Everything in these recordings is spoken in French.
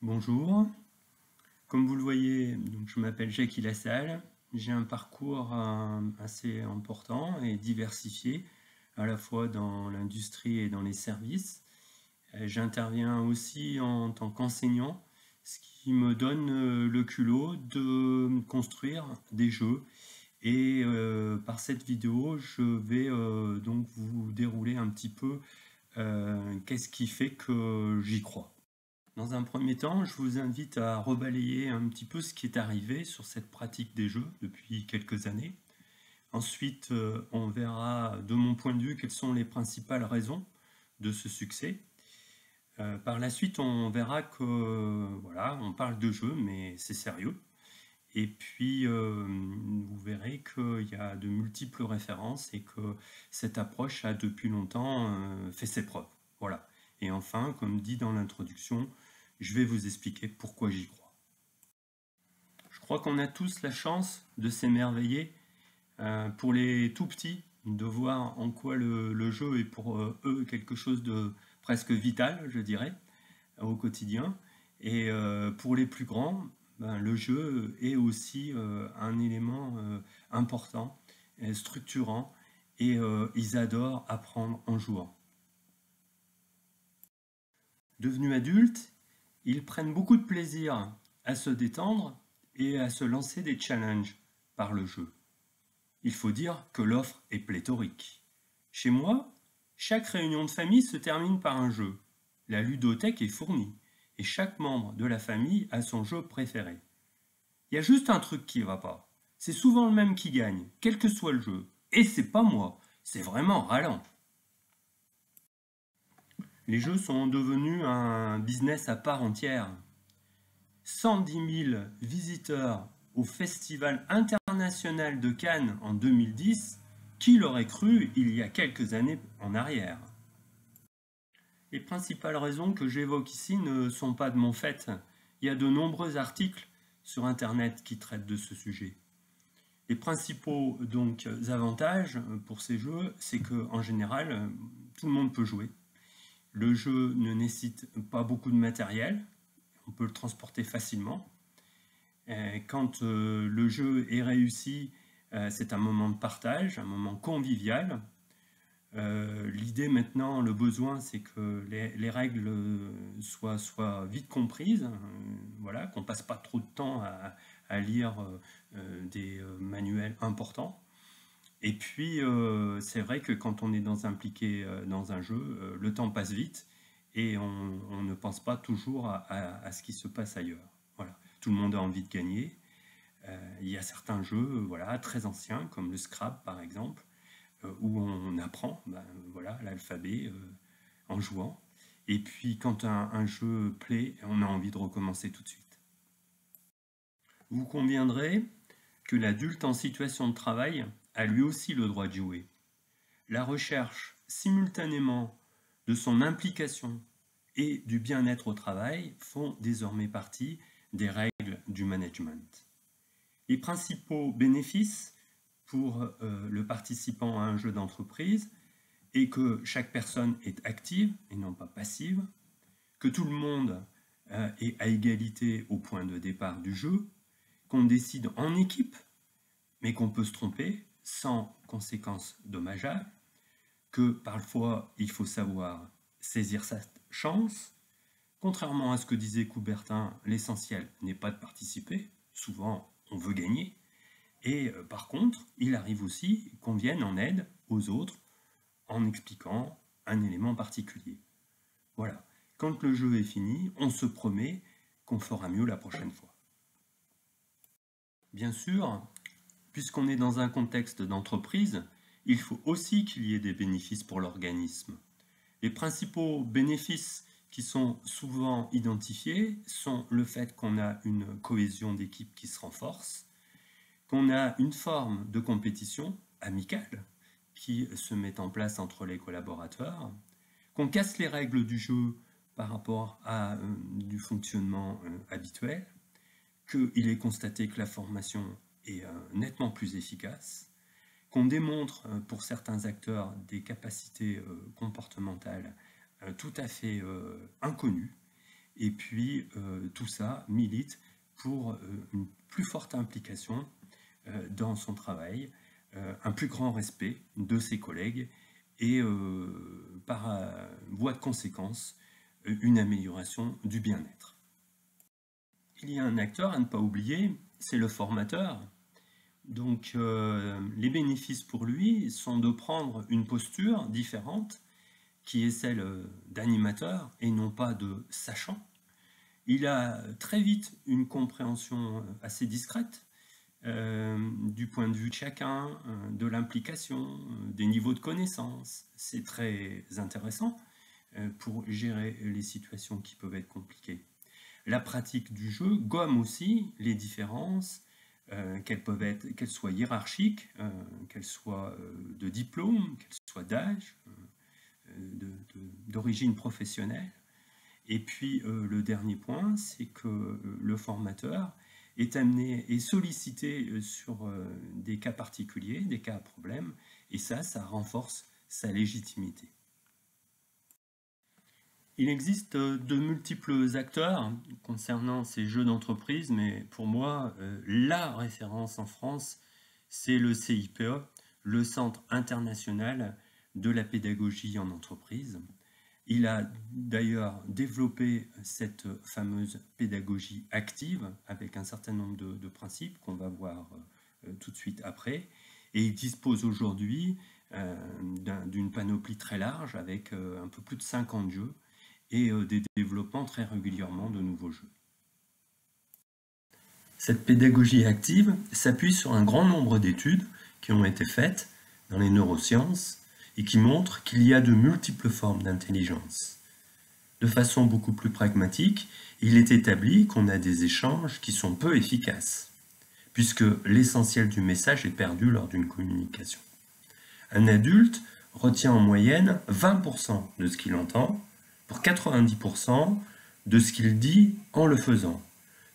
Bonjour, comme vous le voyez, donc je m'appelle Jackie Lassalle, j'ai un parcours assez important et diversifié, à la fois dans l'industrie et dans les services. J'interviens aussi en tant qu'enseignant, ce qui me donne le culot de construire des jeux. Et par cette vidéo, je vais donc vous dérouler un petit peu qu'est-ce qui fait que j'y crois. Dans un premier temps, je vous invite à rebalayer un petit peu ce qui est arrivé sur cette pratique des jeux depuis quelques années. Ensuite, on verra de mon point de vue quelles sont les principales raisons de ce succès. Par la suite, on verra que voilà, on parle de jeux, mais c'est sérieux. Et puis, vous verrez qu'il y a de multiples références et que cette approche a depuis longtemps fait ses preuves. Voilà. Et enfin, comme dit dans l'introduction, je vais vous expliquer pourquoi j'y crois. Je crois qu'on a tous la chance de s'émerveiller, pour les tout petits, de voir en quoi le jeu est pour eux quelque chose de presque vital, je dirais, au quotidien. Et pour les plus grands, le jeu est aussi un élément important, structurant, et ils adorent apprendre en jouant. Devenus adultes, ils prennent beaucoup de plaisir à se détendre et à se lancer des challenges par le jeu. Il faut dire que l'offre est pléthorique. Chez moi, chaque réunion de famille se termine par un jeu. La ludothèque est fournie et chaque membre de la famille a son jeu préféré. Il y a juste un truc qui ne va pas. C'est souvent le même qui gagne, quel que soit le jeu. Et c'est pas moi, c'est vraiment ralent. Les jeux sont devenus un business à part entière. 110 000 visiteurs au Festival international de Cannes en 2010, qui l'aurait cru il y a quelques années en arrière? Les principales raisons que j'évoque ici ne sont pas de mon fait. Il y a de nombreux articles sur Internet qui traitent de ce sujet. Les principaux donc avantages pour ces jeux, c'est qu'en général, tout le monde peut jouer. Le jeu ne nécessite pas beaucoup de matériel, on peut le transporter facilement. Quand le jeu est réussi, c'est un moment de partage, un moment convivial. L'idée maintenant, le besoin, c'est que les règles soient vite comprises, voilà, qu'on ne passe pas trop de temps à lire des manuels importants. Et puis, c'est vrai que quand on est impliqué dans un jeu, le temps passe vite et on ne pense pas toujours à ce qui se passe ailleurs. Voilà. Tout le monde a envie de gagner. Il y a certains jeux voilà, très anciens, comme le Scrabble par exemple, où on apprend voilà, l'alphabet en jouant. Et puis quand un jeu plaît, on a envie de recommencer tout de suite. Vous conviendrez que l'adulte en situation de travail a lui aussi le droit de jouer. La recherche simultanément de son implication et du bien-être au travail font désormais partie des règles du management. Les principaux bénéfices pour le participant à un jeu d'entreprise est que chaque personne est active et non pas passive, que tout le monde est à égalité au point de départ du jeu, qu'on décide en équipe, mais qu'on peut se tromper sans conséquences dommageables, que parfois il faut savoir saisir sa chance. Contrairement à ce que disait Coubertin, l'essentiel n'est pas de participer, souvent on veut gagner, et par contre, il arrive aussi qu'on vienne en aide aux autres en expliquant un élément particulier. Voilà, quand le jeu est fini, on se promet qu'on fera mieux la prochaine fois. Bien sûr, puisqu'on est dans un contexte d'entreprise, il faut aussi qu'il y ait des bénéfices pour l'organisme. Les principaux bénéfices qui sont souvent identifiés sont le fait qu'on a une cohésion d'équipe qui se renforce, qu'on a une forme de compétition amicale qui se met en place entre les collaborateurs, qu'on casse les règles du jeu par rapport à du fonctionnement habituel, qu'il est constaté que la formation est nettement plus efficace, qu'on démontre pour certains acteurs des capacités comportementales tout à fait inconnues, Et puis tout ça milite pour une plus forte implication dans son travail, un plus grand respect de ses collègues et par voie de conséquence, une amélioration du bien-être. Il y a un acteur à ne pas oublier, c'est le formateur. Donc les bénéfices pour lui sont de prendre une posture différente qui est celle d'animateur et non pas de sachant. Il a très vite une compréhension assez discrète du point de vue de chacun, de l'implication, des niveaux de connaissance. C'est très intéressant pour gérer les situations qui peuvent être compliquées. La pratique du jeu gomme aussi les différences, qu'elles soient hiérarchiques, qu'elles soient de diplôme, qu'elles soient d'âge, d'origine professionnelle. Et puis le dernier point, c'est que le formateur est amené et sollicité sur des cas particuliers, des cas à problème, et ça renforce sa légitimité. Il existe de multiples acteurs concernant ces jeux d'entreprise, mais pour moi, la référence en France, c'est le CIPE, le Centre international de la pédagogie en entreprise. Il a d'ailleurs développé cette fameuse pédagogie active avec un certain nombre de principes qu'on va voir tout de suite après. Et il dispose aujourd'hui d'une panoplie très large avec un peu plus de 50 jeux et des développements très régulièrement de nouveaux jeux. Cette pédagogie active s'appuie sur un grand nombre d'études qui ont été faites dans les neurosciences et qui montrent qu'il y a de multiples formes d'intelligence. De façon beaucoup plus pragmatique, il est établi qu'on a des échanges qui sont peu efficaces, puisque l'essentiel du message est perdu lors d'une communication. Un adulte retient en moyenne 20% de ce qu'il entend, pour 90% de ce qu'il dit en le faisant.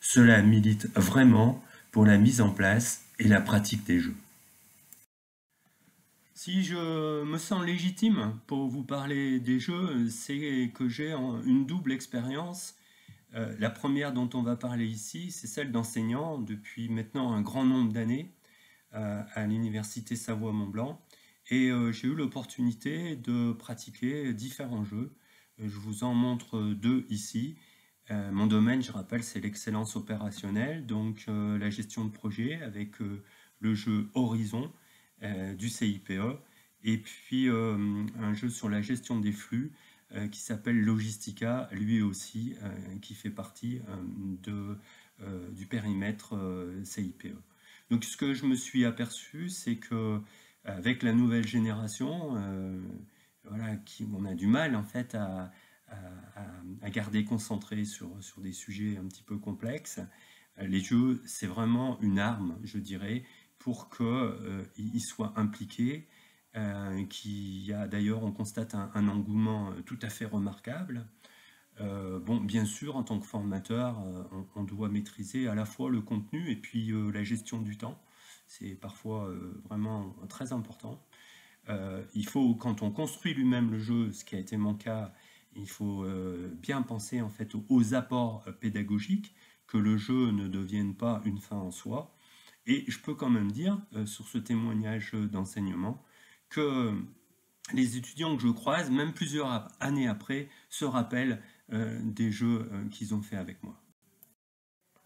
Cela milite vraiment pour la mise en place et la pratique des jeux. Si je me sens légitime pour vous parler des jeux, c'est que j'ai une double expérience. La première dont on va parler ici, c'est celle d'enseignant depuis maintenant un grand nombre d'années à l'université Savoie-Mont-Blanc. Et j'ai eu l'opportunité de pratiquer différents jeux. Je vous en montre deux ici. Mon domaine, je rappelle, c'est l'excellence opérationnelle, donc la gestion de projet avec le jeu Horizon du CIPE, et puis un jeu sur la gestion des flux qui s'appelle Logistica, lui aussi, qui fait partie du périmètre CIPE. Donc ce que je me suis aperçu, c'est que avec la nouvelle génération, voilà, on a du mal en fait à garder concentré sur des sujets un petit peu complexes. Les jeux, c'est vraiment une arme, je dirais, pour qu'ils soient impliqués. D'ailleurs, on constate un engouement tout à fait remarquable. Bon, bien sûr, en tant que formateur, on doit maîtriser à la fois le contenu et puis la gestion du temps. C'est parfois vraiment très important. Il faut, quand on construit lui-même le jeu, ce qui a été mon cas, il faut bien penser en fait aux apports pédagogiques, que le jeu ne devienne pas une fin en soi. Et je peux quand même dire, sur ce témoignage d'enseignement, que les étudiants que je croise, même plusieurs années après, se rappellent des jeux qu'ils ont fait avec moi.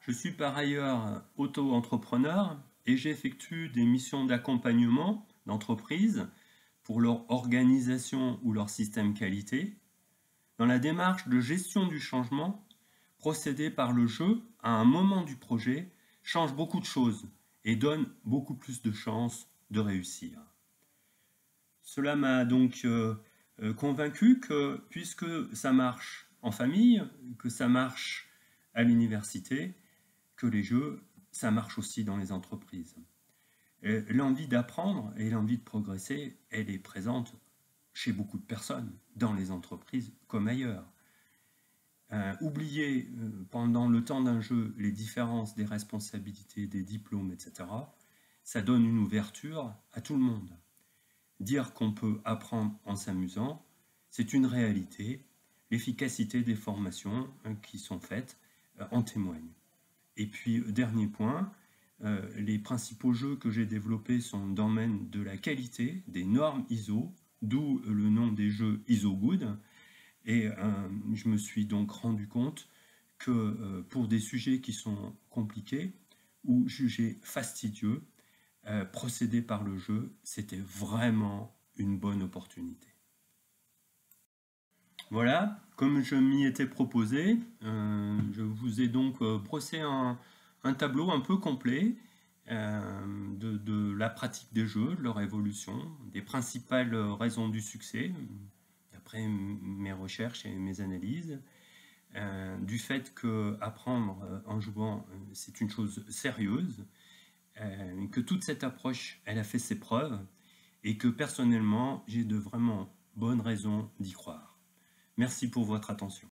Je suis par ailleurs auto-entrepreneur et j'effectue des missions d'accompagnement d'entreprise pour leur organisation ou leur système qualité. Dans la démarche de gestion du changement, procéder par le jeu à un moment du projet change beaucoup de choses et donne beaucoup plus de chances de réussir. Cela m'a donc convaincu que puisque ça marche en famille, que ça marche à l'université, que les jeux, ça marche aussi dans les entreprises. L'envie d'apprendre et l'envie de progresser, elle est présente chez beaucoup de personnes, dans les entreprises comme ailleurs. Oublier pendant le temps d'un jeu les différences des responsabilités, des diplômes, etc., ça donne une ouverture à tout le monde. Dire qu'on peut apprendre en s'amusant, c'est une réalité. l'efficacité des formations qui sont faites en témoigne. Et puis, dernier point, les principaux jeux que j'ai développés sont dans le domaine de la qualité, des normes ISO, d'où le nom des jeux ISO Good. Et je me suis donc rendu compte que pour des sujets qui sont compliqués ou jugés fastidieux, procéder par le jeu, c'était vraiment une bonne opportunité. Voilà, comme je m'y étais proposé, je vous ai donc brossé un tableau un peu complet de la pratique des jeux, de leur évolution, des principales raisons du succès, d'après mes recherches et mes analyses, du fait que apprendre en jouant, c'est une chose sérieuse, que toute cette approche, elle a fait ses preuves, et que personnellement, j'ai de vraiment bonnes raisons d'y croire. Merci pour votre attention.